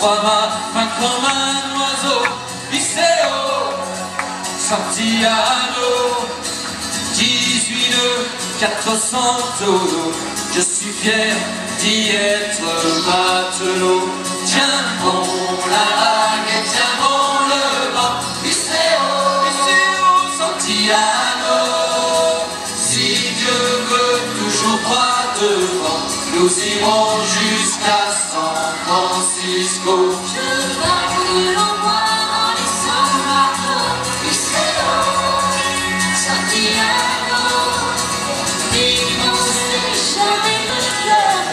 crois ma main comme un oiseau. Iseo, Santiago, 18 nœuds, 400 tonneaux. Je suis fier d'y être matelot. Tiens bon la vague et tiens bon le vent. Iseo, Santiago, si Dieu veut toujours droit devant, nous irons jusqu'à San Francisco. Je parle l'envoi en laissant ma peau. Iseo, Santiago, vivons s'échapper de cœur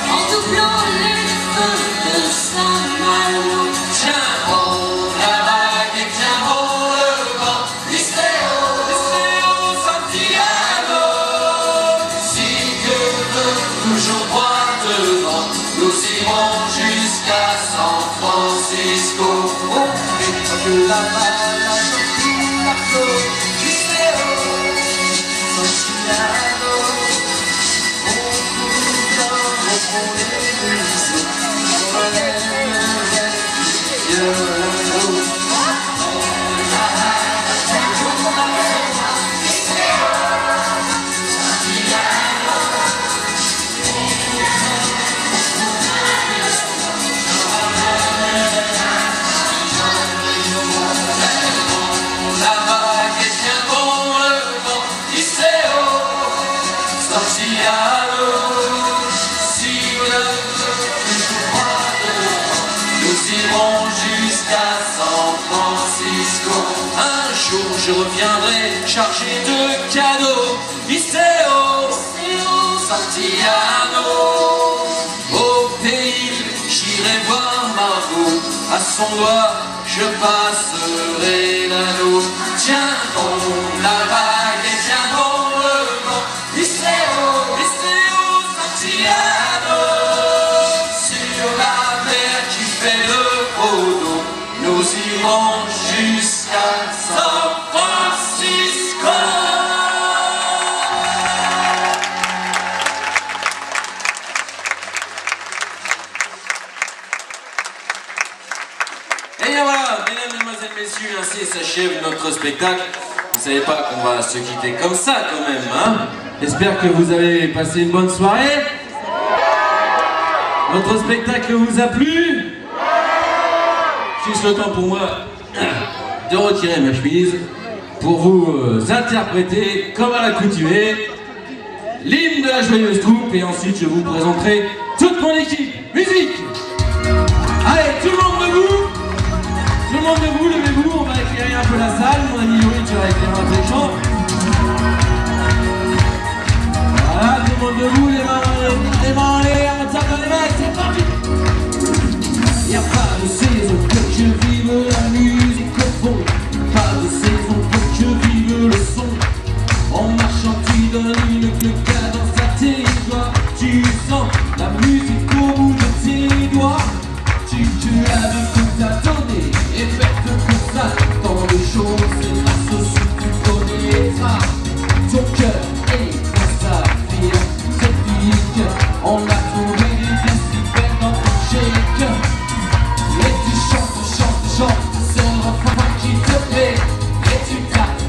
en doublant les feux de Saint-Malo. Tiens bon la vague et tiens bon le vent. Iseo, Santiago, si Dieu veut toujours droit devant, nous irons jusqu'à San Francisco. Oh, et pas que la balle sur la côte. Iseo, Santiago, on coule dans les ruisseaux, on jusqu'à San Francisco. Un jour je reviendrai chargé de cadeaux. Iseo, Santiago, au pays j'irai voir Margot. À son doigt je passerai l'anneau. Tiens bon la vague et tiens bon le vent. Iseo, Santiago, sur la mer qui fait le dos, nous irons jusqu'à San Francisco. Et bien voilà, mesdames, mesdemoiselles, messieurs, ainsi s'achève notre spectacle. Vous savez pas qu'on va se quitter comme ça quand même, hein? J'espère que vous avez passé une bonne soirée. Notre spectacle vous a plu? Juste le temps pour moi de retirer ma chemise pour vous interpréter comme à l'accoutumée l'hymne de la joyeuse troupe, et ensuite je vous présenterai toute mon équipe. Musique! Allez, tout le monde debout! Tout le monde debout, levez-vous, on va éclairer un peu la salle. Mon ami Yuri qui va éclairer un peu les champs. Voilà, tout le monde debout, les mains en l'air, on tape dans les mains, c'est parti! Y'a pas de saison que je vive la musique au fond. Pas de saison que je vive le son. En marchant tu donnes une cadence à tes doigts. Tu sens la musique au bout de tes doigts. Tu as de tout à donner et faites pour ça. Tant de choses, c'est grâce au son que tu connaîtras. Ton cœur est dans sa fille, cette fille. On a trouvé des décibels dans ton shake. Et tu chantes, c'est le refrain qui te plaît. Et tu tapes,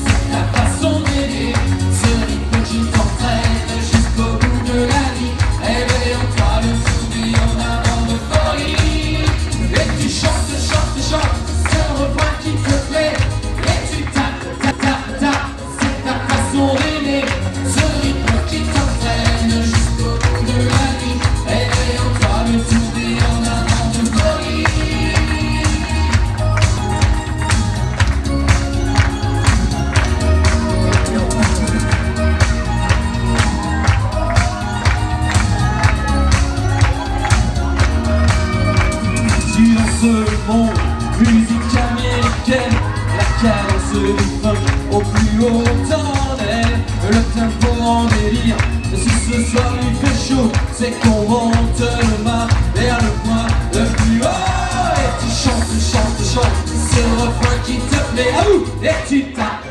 c'est ta façon d'aimer. Ce rythme qui t'entraîne jusqu'au bout de la nuit. Éveille en toi le sourire en avant de folie. Et tu chantes, c'est le refrain qui te plaît. Et tu tapes, c'est ta façon d'aimer. Ce rythme qui t'entraîne jusqu'au bout de la nuit. Éveille en toi le sourire en avant de folie. Si dans ce monde, musique américaine, la cadence du funk au plus haut tendait, le tempo en délire. Si ce soir il fait chaud, c'est qu'on monte le mât vers le point le plus haut. Et tu chantes, c'est le refrain qui te plaît. À vous! Et tu tapes,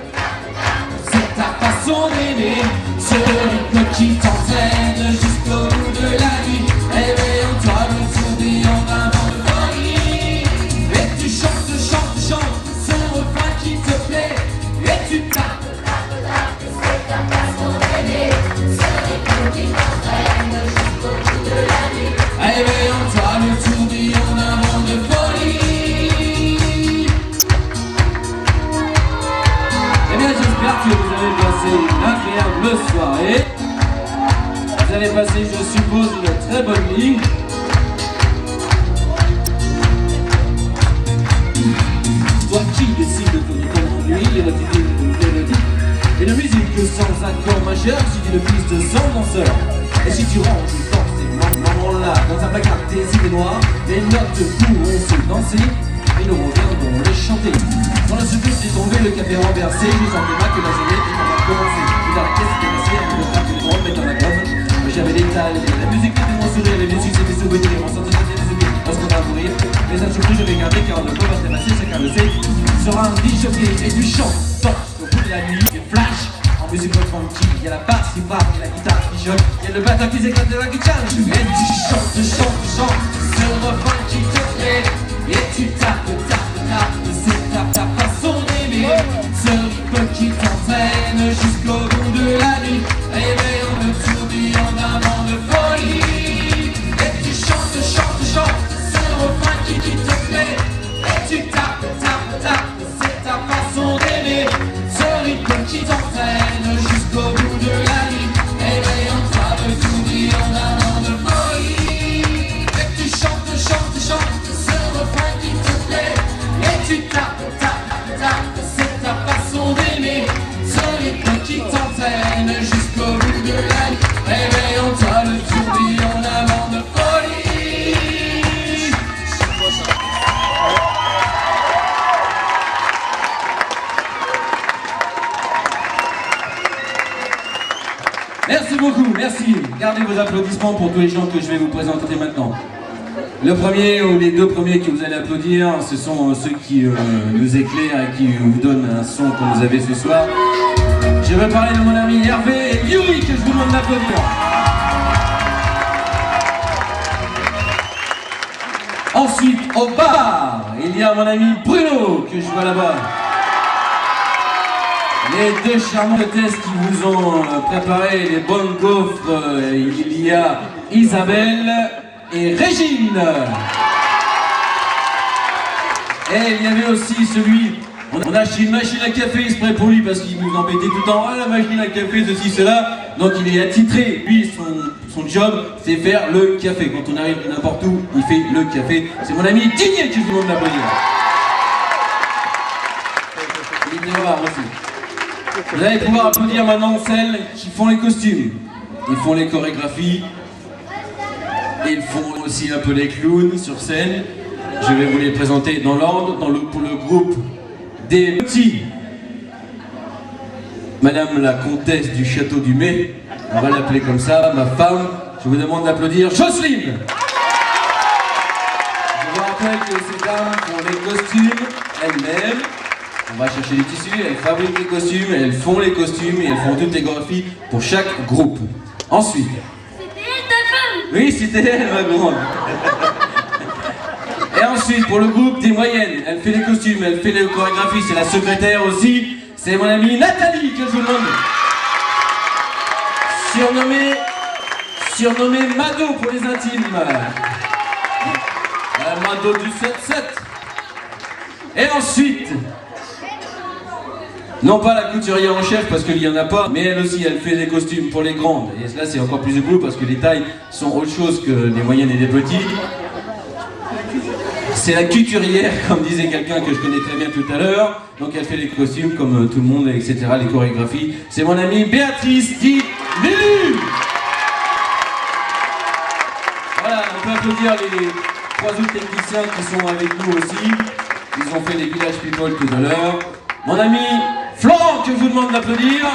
c'est ta façon d'aimer. Ce rythme qui t'entraîne jusqu'au bout de la nuit. Éveille en toi le sourire en avant. passer une agréable soirée. Vous allez passer, je suppose, une très bonne nuit. Toi qui décide de ton ennui, et l'attitude d'une mélodie. Une musique sans accord majeur, si tu le piste sans danseur. Et si tu ranges dans ces moments-là, dans un placard tes idées noires, les notes pourront se danser, et nous reviendrons les chanter. Dans la secours est tombé, le café renversé, je sens tes mains que la journée est en train de commencer. Et dans la caisse était cassée, un peu de frappe, les drôles mettent dans la gomme. J'avais des talents, la musique était mon sourire, les musiques c'était souvenirs, on sentait des souvenirs lorsqu'on va mourir. Les insurpris je vais garder car le corps va se dépasser, chacun le sait. Sera un disjockey et du chant, danse au bout de la nuit, et flash. En musique funky, il y a la basse qui frappe, il y a la guitare qui choque, il y a le batteur qui s'éclate de la guitare. Et tu chantes, c'est le refrain qui te plaît. Et tu tapes, c'est ta façon d'aimer. Ce rythme qui t'entraîne jusqu'au bout de la nuit, réveillant le tourbillon d'un vent de folie. Et tu chantes, c'est le refrain qui te plaît. Et tu tapes, c'est ta façon d'aimer. Ce rythme qui t'entraîne jusqu'au bout de la nuit, réveillant toi le tourbillon d'un vent de folie. Et tu chantes, c'est le refrain qui te plaît. Et tu tapes, c'est ta façon d'aimer. Ce rythme qui t'entraîne jusqu'au bout de la nuit, réveillant toi le tourbillon d'un vent de folie. Merci beaucoup, merci. Gardez vos applaudissements pour tous les gens que je vais vous présenter maintenant. Le premier ou les deux premiers que vous allez applaudir, ce sont ceux qui nous éclairent et qui vous donnent un son comme vous avez ce soir. Je veux parler de mon ami Hervé et Yuri que je vous demande d'applaudir. Ensuite, au bar, il y a mon ami Bruno que je vois là-bas. Les deux charmantes hôtesses qui vous ont préparé les bonnes gaufres, il y a Isabelle et Régine. Et il y avait aussi celui, on a acheté une machine à café exprès pour lui parce qu'il nous embêtait tout le temps. Ah, la machine à café, ceci, cela. Donc il est attitré. Lui, son job, c'est faire le café. Quand on arrive n'importe où, il fait le café. C'est mon ami Digné qui vous demande d'applaudir. Il était rare aussi. Vous allez pouvoir applaudir maintenant celles qui font les costumes. Ils font les chorégraphies. Et ils font aussi un peu les clowns sur scène. Je vais vous les présenter dans l'ordre. Pour le groupe des petits. Madame la comtesse du château du Mai. On va l'appeler comme ça, ma femme. Je vous demande d'applaudir Jocelyne. Je vous rappelle que ces dames font les costumes elles-mêmes. On va chercher les tissus, elles fabriquent les costumes, elles font les costumes et elles font toutes les chorégraphies pour chaque groupe. Ensuite... C'était elle ta femme? Oui, c'était elle, ma grande. Et ensuite, pour le groupe des moyennes, elle fait les costumes, elle fait les chorégraphies, c'est la secrétaire aussi. C'est mon amie Nathalie que je vous demande. Surnommée Mado pour les intimes. La Mado du 7-7. Et ensuite... Non pas la couturière en chef parce qu'il n'y en a pas, mais elle aussi elle fait des costumes pour les grandes. Et là c'est encore plus de boulot parce que les tailles sont autre chose que les moyennes et les petits. C'est la couturière, comme disait quelqu'un que je connais très bien tout à l'heure. Donc elle fait les costumes comme tout le monde, etc. Les chorégraphies. C'est mon amie Béatrice dit Lulu. Voilà, on peut applaudir les trois autres techniciens qui sont avec nous aussi. Ils ont fait les Village People tout à l'heure. Mon ami Florent, que je vous demande d'applaudir.